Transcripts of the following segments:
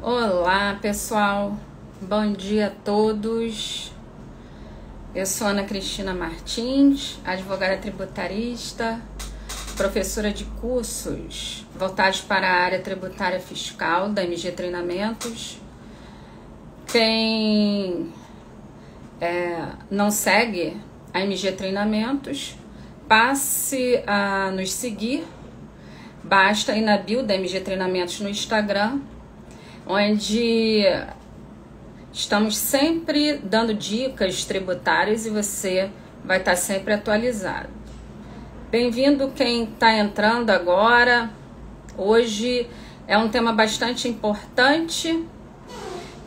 Olá, pessoal. Bom dia a todos. Eu sou Ana Cristina Martins, advogada tributarista, professora de cursos voltados para a área tributária fiscal da MG Treinamentos. Quem não segue a MG Treinamentos, passe a nos seguir. Basta ir na bio da MG Treinamentos no Instagram, onde estamos sempre dando dicas tributárias e você vai estar sempre atualizado. Bem-vindo quem está entrando agora. Hoje é um tema bastante importante,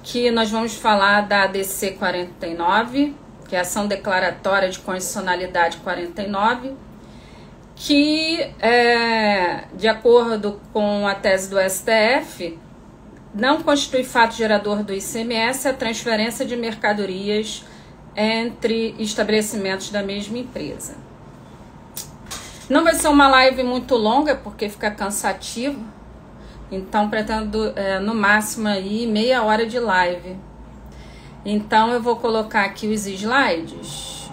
que nós vamos falar da ADC 49, que é a Ação Declaratória de Constitucionalidade 49, que, de acordo com a tese do STF, não constitui fato gerador do ICMS a transferência de mercadorias entre estabelecimentos da mesma empresa. Não vai ser uma live muito longa, porque fica cansativo, então pretendo no máximo aí meia hora de live. Então eu vou colocar aqui os slides.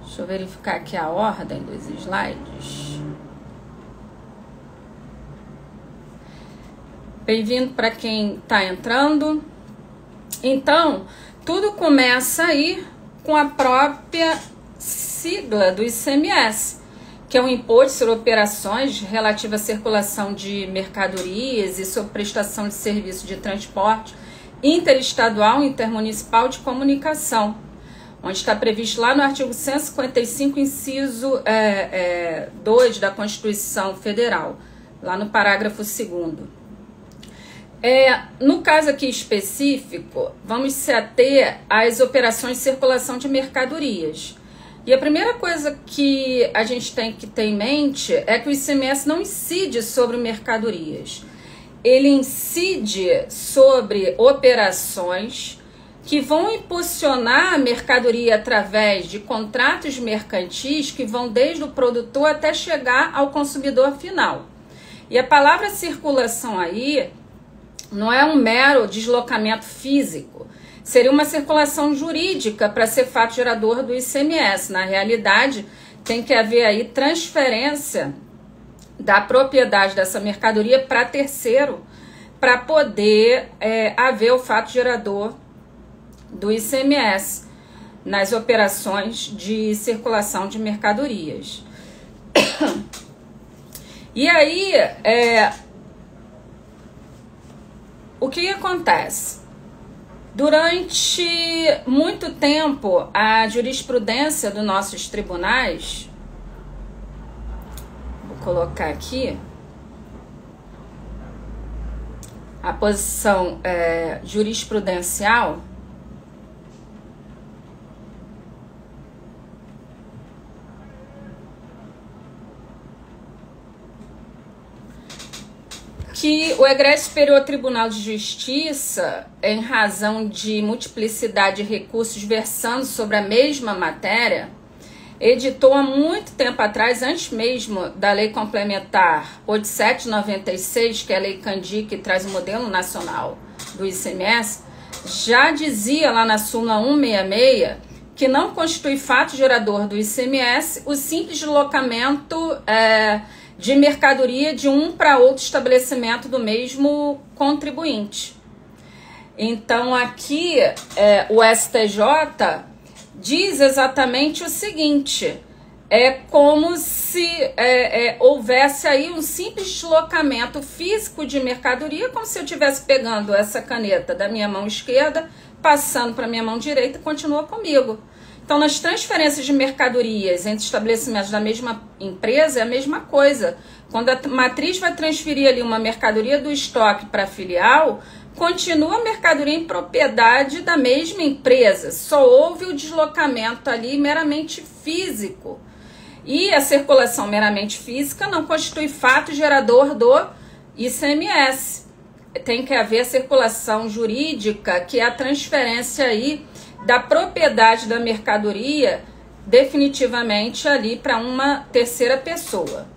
Deixa eu verificar aqui a ordem dos slides. Bem-vindo para quem está entrando. Então, tudo começa aí com a própria sigla do ICMS, que é o Imposto sobre Operações relativo à circulação de mercadorias e sobre prestação de serviço de transporte interestadual e intermunicipal de comunicação, onde está previsto lá no artigo 155, inciso 2 da Constituição Federal, lá no parágrafo 2º. No caso aqui específico, vamos se ater às operações de circulação de mercadorias. E a primeira coisa que a gente tem que ter em mente é que o ICMS não incide sobre mercadorias. Ele incide sobre operações que vão impulsionar a mercadoria através de contratos mercantis que vão desde o produtor até chegar ao consumidor final. E a palavra circulação aí não é um mero deslocamento físico, seria uma circulação jurídica para ser fato gerador do ICMS. Na realidade, tem que haver aí transferência da propriedade dessa mercadoria para terceiro, para poder haver o fato gerador do ICMS nas operações de circulação de mercadorias. E aí, o que acontece? Durante muito tempo, a jurisprudência dos nossos tribunais, vou colocar aqui, a posição jurisprudencial, que o Egresso Superior Tribunal de Justiça, em razão de multiplicidade de recursos versando sobre a mesma matéria, editou há muito tempo atrás, antes mesmo da Lei Complementar 8796, que é a Lei Candir, que traz o modelo nacional do ICMS, já dizia lá na súmula 166 que não constitui fato gerador do ICMS o simples deslocamento de mercadoria de um para outro estabelecimento do mesmo contribuinte. Então aqui o STJ diz exatamente o seguinte: é como se houvesse aí um simples deslocamento físico de mercadoria, como se eu estivesse pegando essa caneta da minha mão esquerda, passando para a minha mão direita e continua comigo. Então, nas transferências de mercadorias entre estabelecimentos da mesma empresa, é a mesma coisa. Quando a matriz vai transferir ali uma mercadoria do estoque para a filial, continua a mercadoria em propriedade da mesma empresa. Só houve o deslocamento ali meramente físico. E a circulação meramente física não constitui fato gerador do ICMS. Tem que haver a circulação jurídica, que é a transferência aí da propriedade da mercadoria definitivamente ali para uma terceira pessoa.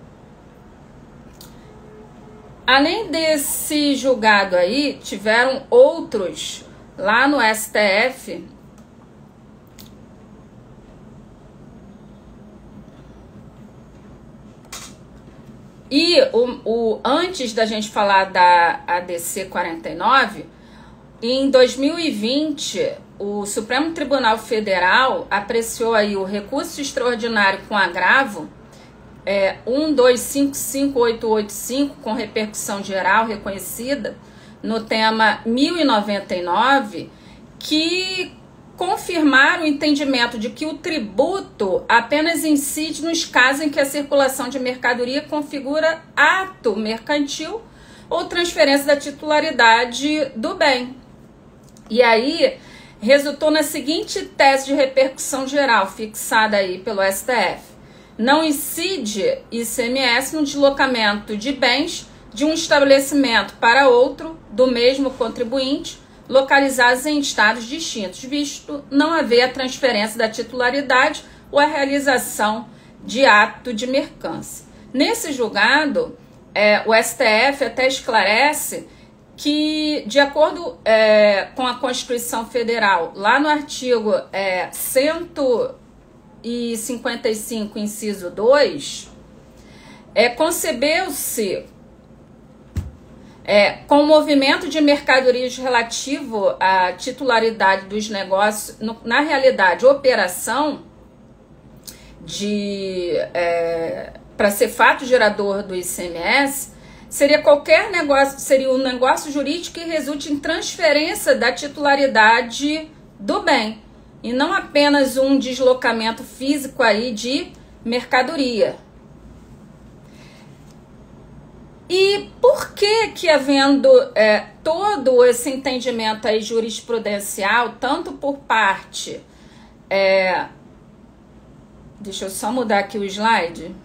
Além desse julgado aí, tiveram outros lá no STF. E antes da gente falar da ADC 49, em 2020, o Supremo Tribunal Federal apreciou aí o recurso extraordinário com agravo 1255885, com repercussão geral reconhecida, no tema 1099, que confirmaram o entendimento de que o tributo apenas incide nos casos em que a circulação de mercadoria configura ato mercantil ou transferência da titularidade do bem. E aí resultou na seguinte tese de repercussão geral fixada aí pelo STF: não incide ICMS no deslocamento de bens de um estabelecimento para outro do mesmo contribuinte, localizados em estados distintos, visto não haver a transferência da titularidade ou a realização de ato de mercância. Nesse julgado, o STF até esclarece que, de acordo com a Constituição Federal, lá no artigo 155, inciso 2, concebeu-se com o movimento de mercadorias relativo à titularidade dos negócios, na realidade, operação para ser fato gerador do ICMS, seria qualquer negócio, seria um negócio jurídico que resulte em transferência da titularidade do bem, e não apenas um deslocamento físico aí de mercadoria. E por que havendo todo esse entendimento aí jurisprudencial, tanto por parte... deixa eu só mudar aqui o slide.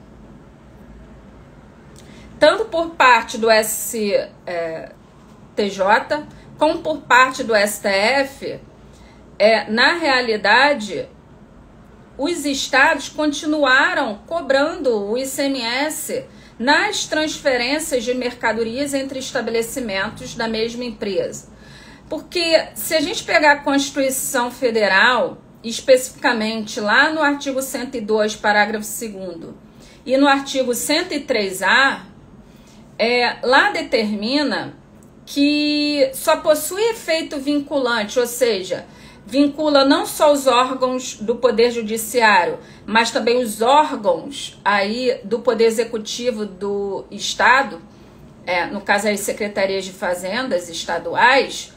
Tanto por parte do STJ, como por parte do STF, na realidade, os estados continuaram cobrando o ICMS nas transferências de mercadorias entre estabelecimentos da mesma empresa. Porque se a gente pegar a Constituição Federal, especificamente lá no artigo 102, parágrafo 2º, e no artigo 103A, lá determina que só possui efeito vinculante, ou seja, vincula não só os órgãos do Poder Judiciário, mas também os órgãos aí do Poder Executivo do Estado, no caso aí secretarias de fazendas estaduais,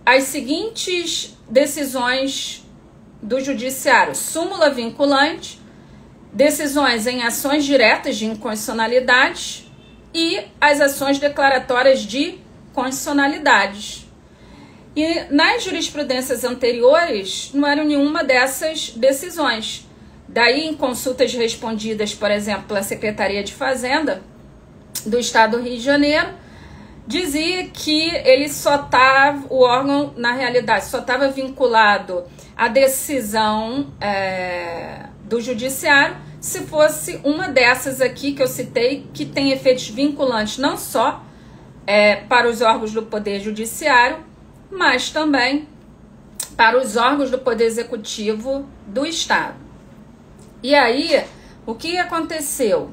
as seguintes decisões do Judiciário: súmula vinculante, decisões em ações diretas de inconstitucionalidade e as ações declaratórias de constitucionalidades. E nas jurisprudências anteriores não eram nenhuma dessas decisões. Daí, em consultas respondidas, por exemplo, pela Secretaria de Fazenda do Estado do Rio de Janeiro, dizia que ele o órgão, na realidade, só estava vinculado à decisão do Judiciário se fosse uma dessas aqui que eu citei, que tem efeitos vinculantes não só para os órgãos do Poder Judiciário, mas também para os órgãos do Poder Executivo do Estado. E aí, o que aconteceu?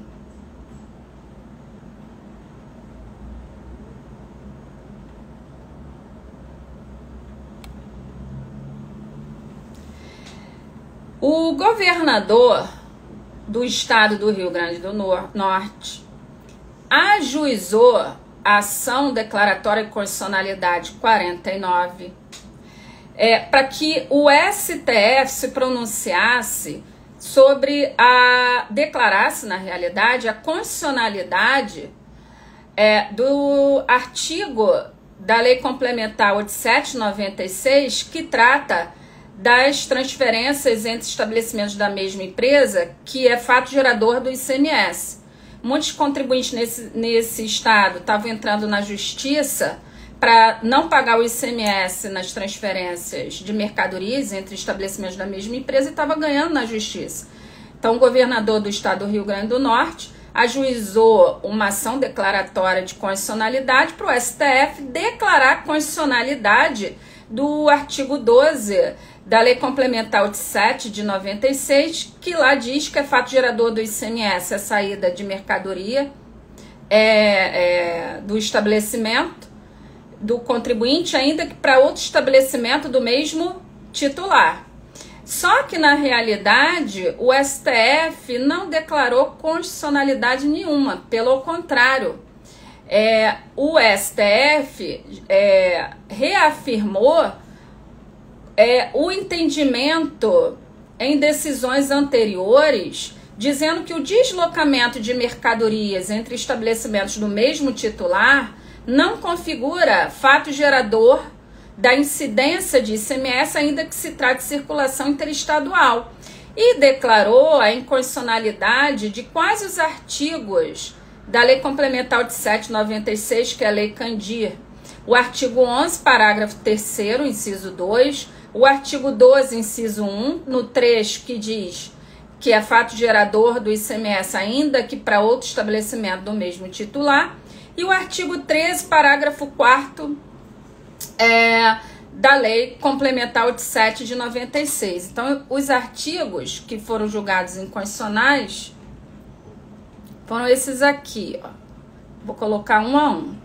O governador do estado do Rio Grande do Norte ajuizou a ação declaratória de constitucionalidade 49 para que o STF se pronunciasse sobre declarasse, na realidade, a constitucionalidade do artigo da Lei Complementar 8796, que trata das transferências entre estabelecimentos da mesma empresa, que é fato gerador do ICMS. Muitos contribuintes nesse estado estavam entrando na justiça para não pagar o ICMS nas transferências de mercadorias entre estabelecimentos da mesma empresa e estava ganhando na justiça. Então, o governador do estado do Rio Grande do Norte ajuizou uma ação declaratória de constitucionalidade para o STF declarar a constitucionalidade do artigo 12 da Lei Complementar 87 de 96, que lá diz que é fato gerador do ICMS a saída de mercadoria do estabelecimento do contribuinte, ainda que para outro estabelecimento do mesmo titular. Só que, na realidade, o STF não declarou constitucionalidade nenhuma, pelo contrário, o STF reafirmou o entendimento em decisões anteriores, dizendo que o deslocamento de mercadorias entre estabelecimentos do mesmo titular não configura fato gerador da incidência de ICMS, ainda que se trate de circulação interestadual, e declarou a inconstitucionalidade de quais os artigos da Lei Complementar 87/96, que é a Lei Candir, o artigo 11, parágrafo 3º, inciso 2, o artigo 12, inciso 1, no 3, que diz que é fato gerador do ICMS, ainda que para outro estabelecimento do mesmo titular, e o artigo 13, parágrafo 4º, da Lei Complementar 87 de 96. Então, os artigos que foram julgados inconstitucionais foram esses aqui, ó. Vou colocar um a um.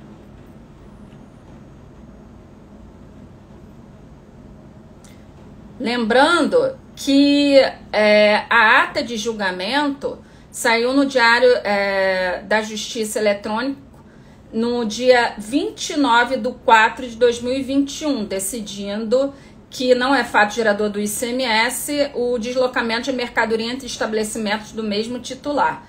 Lembrando que a ata de julgamento saiu no Diário da Justiça Eletrônico no dia 29/4/2021, decidindo que não é fato gerador do ICMS o deslocamento de mercadoria entre estabelecimentos do mesmo titular.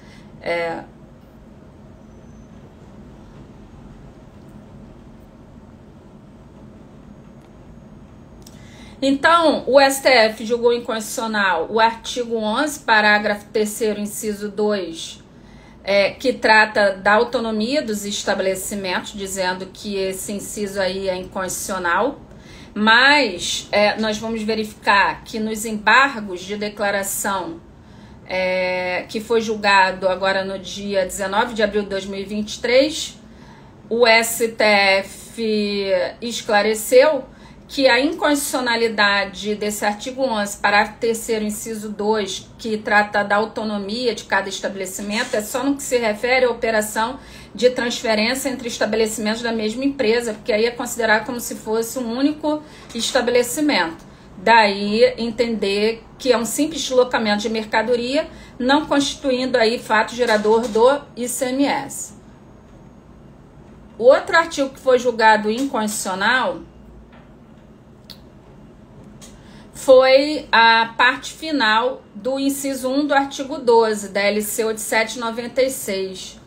Então, o STF julgou inconstitucional o artigo 11, parágrafo 3º, inciso 2, que trata da autonomia dos estabelecimentos, dizendo que esse inciso aí é inconstitucional, mas nós vamos verificar que nos embargos de declaração que foi julgado agora no dia 19 de abril de 2023, o STF esclareceu que a inconstitucionalidade desse artigo 11, parágrafo 3º, inciso 2, que trata da autonomia de cada estabelecimento, é só no que se refere à operação de transferência entre estabelecimentos da mesma empresa, porque aí é considerado como se fosse um único estabelecimento. Daí entender que é um simples deslocamento de mercadoria, não constituindo aí fato gerador do ICMS. O outro artigo que foi julgado inconstitucional foi a parte final do inciso 1 do artigo 12 da LC 87/96,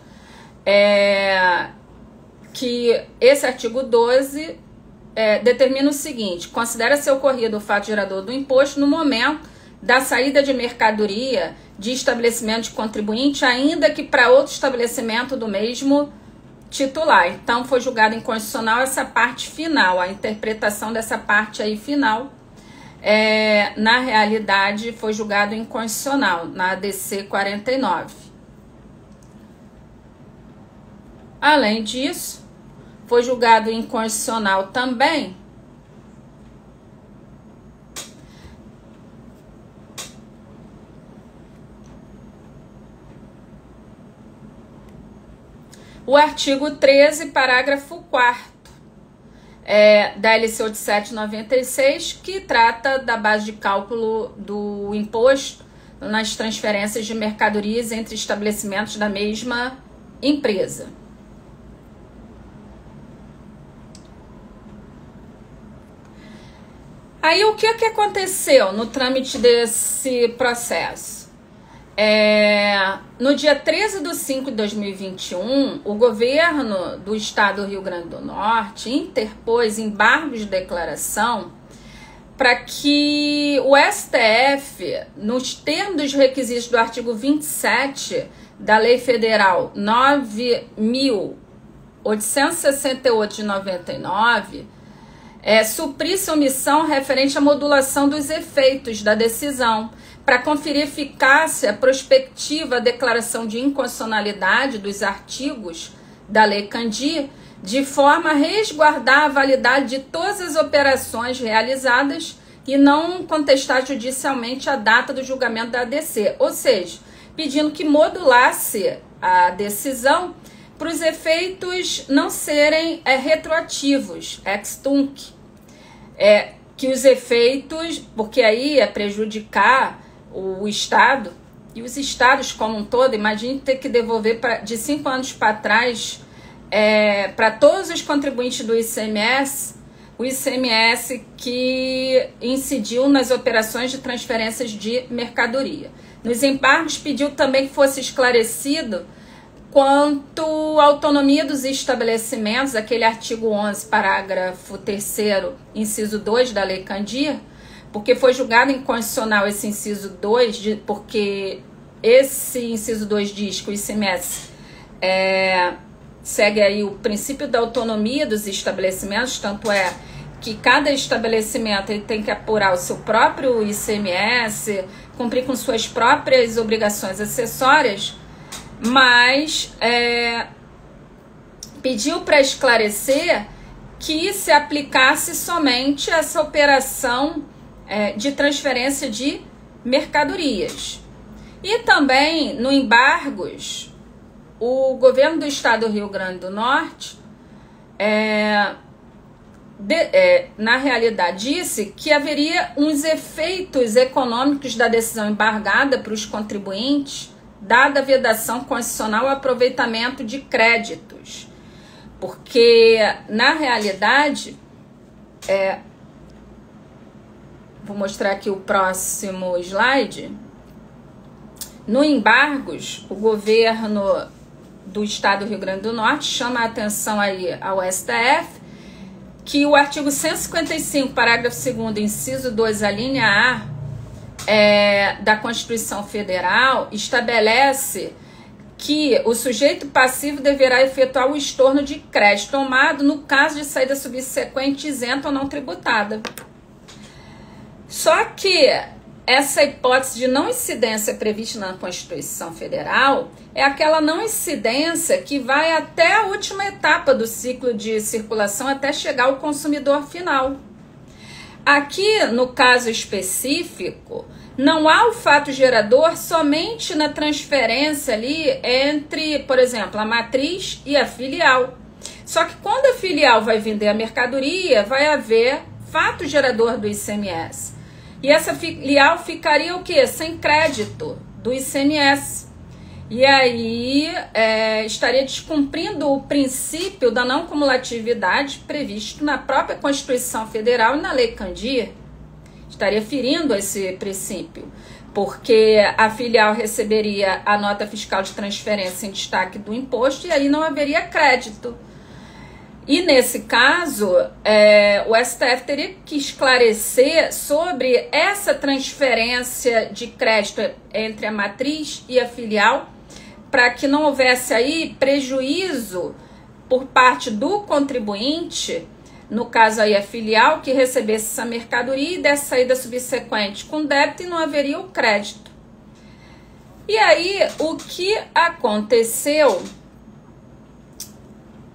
que esse artigo 12 determina o seguinte: considera-se ocorrido o fato gerador do imposto no momento da saída de mercadoria de estabelecimento de contribuinte, ainda que para outro estabelecimento do mesmo titular. Então, foi julgado inconstitucional essa parte final, a interpretação dessa parte aí final. Na realidade, foi julgado inconstitucional, na ADC 49. Além disso, foi julgado inconstitucional também o artigo 13, parágrafo 4º, da LC 87/96, que trata da base de cálculo do imposto nas transferências de mercadorias entre estabelecimentos da mesma empresa. Aí, o que aconteceu no trâmite desse processo? No dia 13/5/2021, o governo do estado do Rio Grande do Norte interpôs embargos de declaração para que o STF, nos termos dos requisitos do artigo 27 da Lei Federal 9.868 de 99, suprisse omissão referente à modulação dos efeitos da decisão, para conferir eficácia prospectiva à declaração de inconstitucionalidade dos artigos da Lei Candir, de forma a resguardar a validade de todas as operações realizadas e não contestar judicialmente a data do julgamento da ADC, ou seja, pedindo que modulasse a decisão para os efeitos não serem retroativos, ex tunc, que os efeitos, porque aí é prejudicar o Estado e os estados como um todo. Imagine ter que devolver de 5 anos para trás para todos os contribuintes do ICMS, o ICMS que incidiu nas operações de transferências de mercadoria. Nos embargos pediu também que fosse esclarecido quanto à autonomia dos estabelecimentos, aquele artigo 11, parágrafo 3º, inciso 2 da Lei Candir, porque foi julgado inconstitucional esse inciso 2, porque esse inciso 2 diz que o ICMS segue aí o princípio da autonomia dos estabelecimentos, tanto é que cada estabelecimento ele tem que apurar o seu próprio ICMS, cumprir com suas próprias obrigações acessórias, mas pediu para esclarecer que se aplicasse somente essa operação de transferência de mercadorias. E também, no embargos, o governo do estado do Rio Grande do Norte, na realidade, disse que haveria uns efeitos econômicos da decisão embargada para os contribuintes, dada a vedação constitucional ao aproveitamento de créditos. Porque, na realidade, vou mostrar aqui o próximo slide. No embargos, o governo do estado do Rio Grande do Norte chama a atenção aí ao STF que o artigo 155, parágrafo 2º, inciso 2, a linha A da Constituição Federal estabelece que o sujeito passivo deverá efetuar o estorno de crédito tomado no caso de saída subsequente isenta ou não tributada. Só que essa hipótese de não incidência prevista na Constituição Federal é aquela não incidência que vai até a última etapa do ciclo de circulação até chegar ao consumidor final. Aqui, no caso específico, não há o fato gerador somente na transferência ali entre, por exemplo, a matriz e a filial. Só que quando a filial vai vender a mercadoria, vai haver fato gerador do ICMS. E essa filial ficaria o quê? Sem crédito do ICMS. E aí estaria descumprindo o princípio da não cumulatividade previsto na própria Constituição Federal e na Lei Candir. Estaria ferindo esse princípio, porque a filial receberia a nota fiscal de transferência em destaque do imposto e aí não haveria crédito. E nesse caso, o STF teria que esclarecer sobre essa transferência de crédito entre a matriz e a filial, para que não houvesse aí prejuízo por parte do contribuinte, no caso aí a filial, que recebesse essa mercadoria e dessa saída subsequente com débito e não haveria o crédito. E aí, o que aconteceu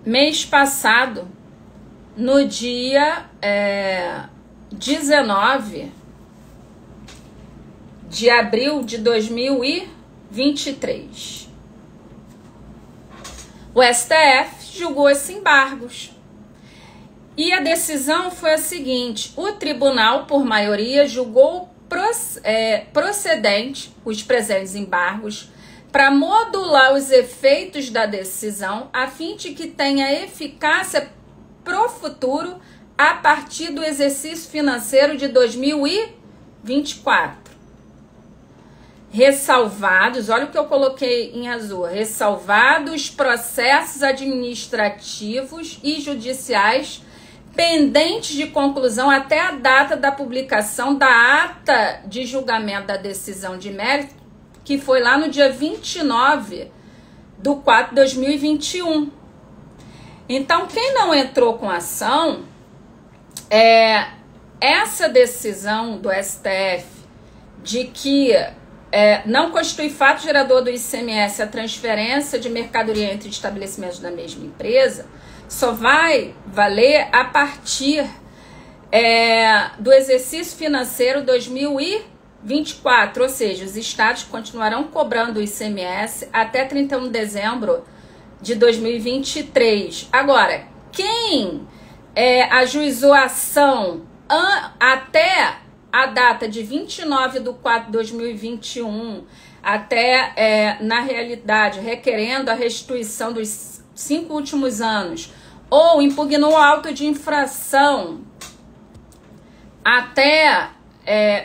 mês passado, no dia 19 de abril de 2023. O STF julgou esses embargos. E a decisão foi a seguinte: o tribunal, por maioria, julgou procedente os presentes embargos para modular os efeitos da decisão, a fim de que tenha eficácia pro futuro a partir do exercício financeiro de 2024. Ressalvados, olha o que eu coloquei em azul, ressalvados processos administrativos e judiciais pendentes de conclusão até a data da publicação da ata de julgamento da decisão de mérito, que foi lá no dia 29/4/2021. Então, quem não entrou com ação Essa decisão do STF de que não constitui fato gerador do ICMS a transferência de mercadoria entre estabelecimentos da mesma empresa só vai valer a partir do exercício financeiro 2024, ou seja, os estados continuarão cobrando o ICMS até 31 de dezembro de 2023. Agora, quem ajuizou a ação até a data de 29/4/2021, até, na realidade, requerendo a restituição dos 5 últimos anos, ou impugnou o auto de infração até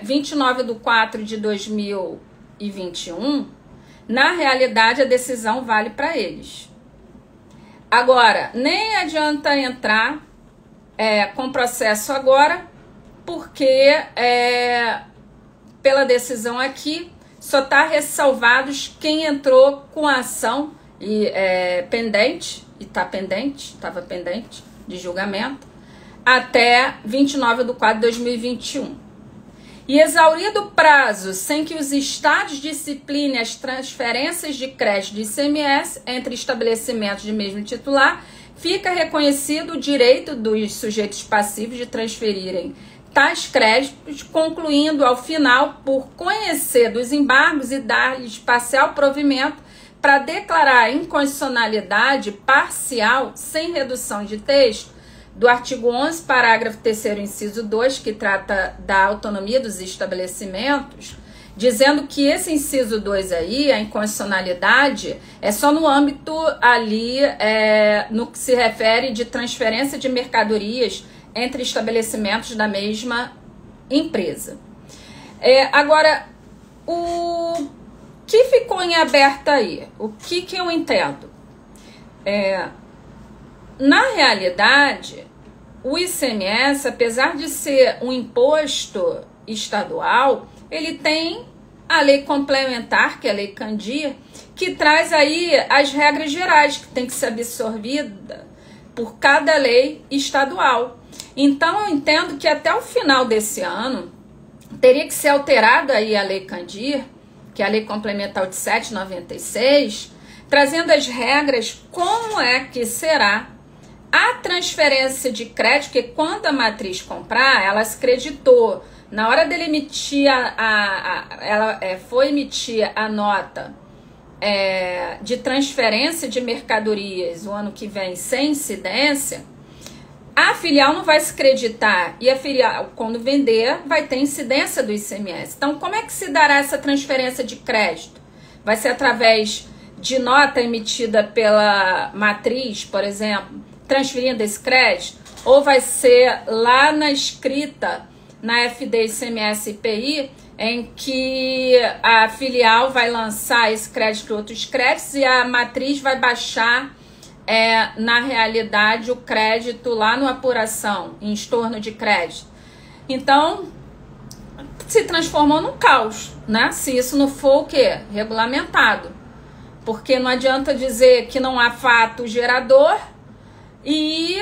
29/4/2021, na realidade a decisão vale para eles. Agora, nem adianta entrar com processo agora, porque pela decisão aqui só está ressalvados quem entrou com a ação pendente, e estava pendente de julgamento, até 29/4/2021. E exaurido o prazo sem que os estados disciplinem as transferências de crédito de ICMS entre estabelecimentos de mesmo titular, fica reconhecido o direito dos sujeitos passivos de transferirem tais créditos, concluindo ao final por conhecer dos embargos e dar-lhes parcial provimento para declarar a inconstitucionalidade parcial sem redução de texto do artigo 11, parágrafo 3º, inciso 2, que trata da autonomia dos estabelecimentos, dizendo que esse inciso 2 aí, a inconstitucionalidade, é só no âmbito ali, no que se refere de transferência de mercadorias entre estabelecimentos da mesma empresa. Agora, o que ficou em aberto aí? O que eu entendo? Na realidade, o ICMS, apesar de ser um imposto estadual, ele tem a lei complementar, que é a Lei Candir, que traz aí as regras gerais que tem que ser absorvida por cada lei estadual. Então, eu entendo que até o final desse ano teria que ser alterada aí a Lei Candir, que é a Lei Complementar 87/96, trazendo as regras como é que será a transferência de crédito, que quando a matriz comprar, ela se creditou. Na hora dele emitir ela foi emitir a nota de transferência de mercadorias o ano que vem sem incidência, a filial não vai se creditar e a filial, quando vender, vai ter incidência do ICMS. Então, como é que se dará essa transferência de crédito? Vai ser através de nota emitida pela matriz, por exemplo, transferindo esse crédito, ou vai ser lá na escrita na FD ICMS IPI, em que a filial vai lançar esse crédito e outros créditos e a matriz vai baixar, na realidade, o crédito lá no apuração, em estorno de crédito. Então, se transformou num caos, né? Se isso não for o quê? Regulamentado. Porque não adianta dizer que não há fato gerador e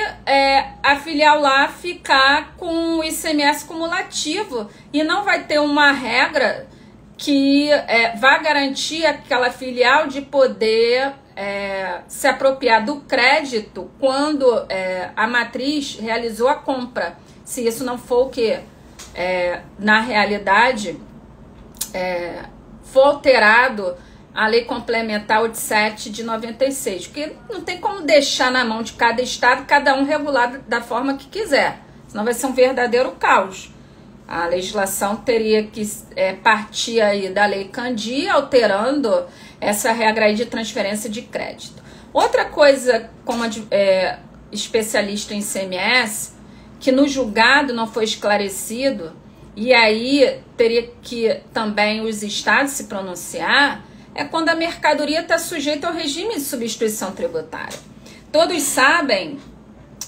a filial lá ficar com o ICMS cumulativo e não vai ter uma regra que vá garantir aquela filial de poder se apropriar do crédito quando a matriz realizou a compra. Se isso não for o quê? Na realidade, for alterado a Lei Complementar 87 de 96, porque não tem como deixar na mão de cada estado, cada um regular da forma que quiser, senão vai ser um verdadeiro caos. A legislação teria que partir aí da Lei Candir, alterando essa regra aí de transferência de crédito. Outra coisa, como especialista em ICMS, que no julgado não foi esclarecido, e aí teria que também os estados se pronunciar, é quando a mercadoria está sujeita ao regime de substituição tributária. Todos sabem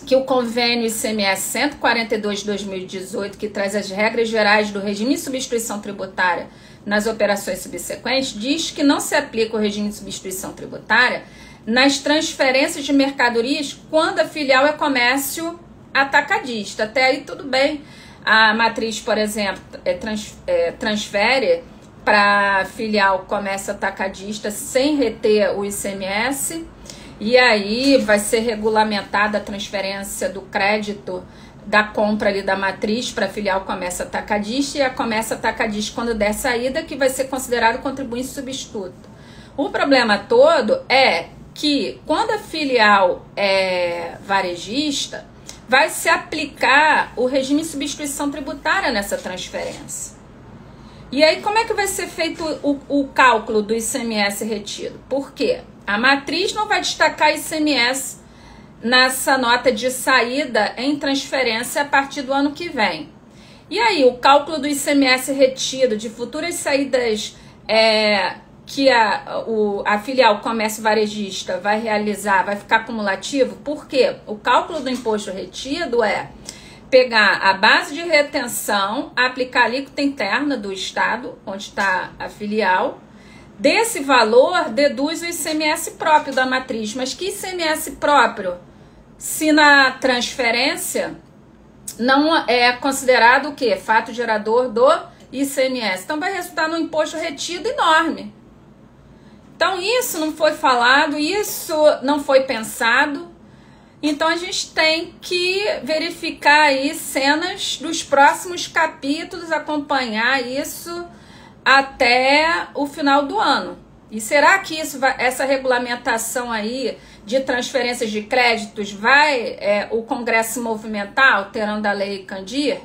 que o convênio ICMS 142 de 2018, que traz as regras gerais do regime de substituição tributária nas operações subsequentes, diz que não se aplica o regime de substituição tributária nas transferências de mercadorias quando a filial é comércio atacadista. Até aí tudo bem. A matriz, por exemplo, transfere para filial comércio atacadista sem reter o ICMS. E aí vai ser regulamentada a transferência do crédito da compra ali da matriz para filial comércio atacadista, e a comércio atacadista, quando der saída, que vai ser considerado contribuinte substituto. O problema todo é que quando a filial é varejista, vai se aplicar o regime de substituição tributária nessa transferência. E aí como é que vai ser feito o cálculo do ICMS retido? Por quê? A matriz não vai destacar ICMS nessa nota de saída em transferência a partir do ano que vem. E aí, o cálculo do ICMS retido de futuras saídas que a filial comércio varejista vai realizar vai ficar cumulativo? Por quê? O cálculo do imposto retido é pegar a base de retenção, aplicar a alíquota interna do estado, onde está a filial. Desse valor, deduz o ICMS próprio da matriz. Mas que ICMS próprio? Se na transferência não é considerado o quê? Fato gerador do ICMS. Então vai resultar num imposto retido enorme. Então isso não foi falado, isso não foi pensado. Então a gente tem que verificar aí cenas dos próximos capítulos, acompanhar isso até o final do ano. E será que essa regulamentação aí de transferências de créditos vai o Congresso se movimentar alterando a Lei Candir?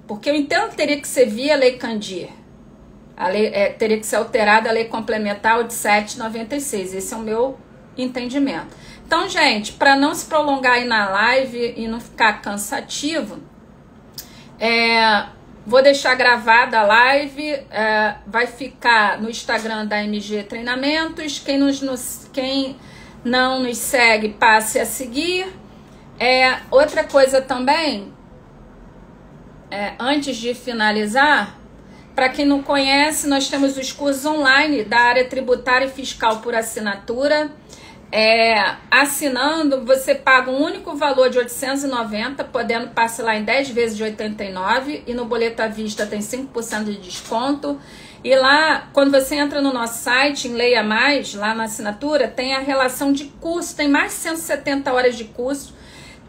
Porque eu entendo que teria que ser via Lei Candir. A lei, teria que ser alterada a Lei Complementar 87/96. Esse é o meu entendimento. Então, gente, para não se prolongar aí na live e não ficar cansativo, vou deixar gravada a live, vai ficar no Instagram da MG Treinamentos. Quem não nos segue, passe a seguir. Outra coisa também, antes de finalizar, para quem não conhece, nós temos os cursos online da área tributária e fiscal por assinatura. Assinando, você paga um único valor de R$ 890, podendo parcelar em 10 vezes de R$ 89, e no boleto à vista tem 5% de desconto. E lá, quando você entra no nosso site, em Leia Mais, lá na assinatura, tem a relação de curso, tem mais de 170 horas de curso,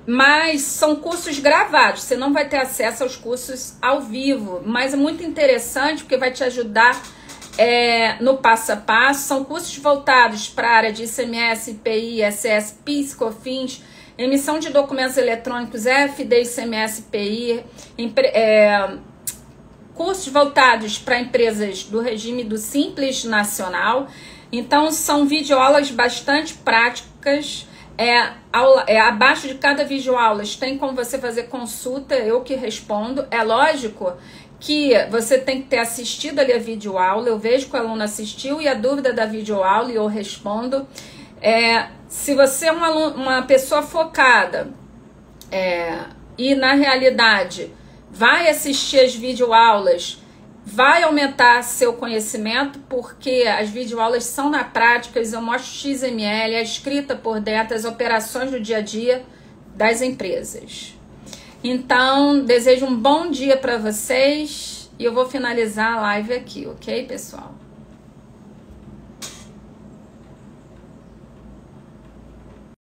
mas são cursos gravados, você não vai ter acesso aos cursos ao vivo, mas é muito interessante porque vai te ajudar no passo a passo. São cursos voltados para a área de ICMS, IPI, ISS, PIS, COFINS, emissão de documentos eletrônicos, FD, ICMS, IPI, cursos voltados para empresas do regime do Simples Nacional. Então, são videoaulas bastante práticas. Abaixo de cada videoaulas tem como você fazer consulta, eu que respondo. É lógico que você tem que ter assistido ali a videoaula, eu vejo que o aluno assistiu e a dúvida da videoaula e eu respondo. Se você é uma pessoa focada e na realidade vai assistir as videoaulas, vai aumentar seu conhecimento, porque as videoaulas são na prática, eu mostro XML, a escrita por dentro, as operações do dia a dia das empresas. Então, desejo um bom dia para vocês e eu vou finalizar a live aqui, ok, pessoal?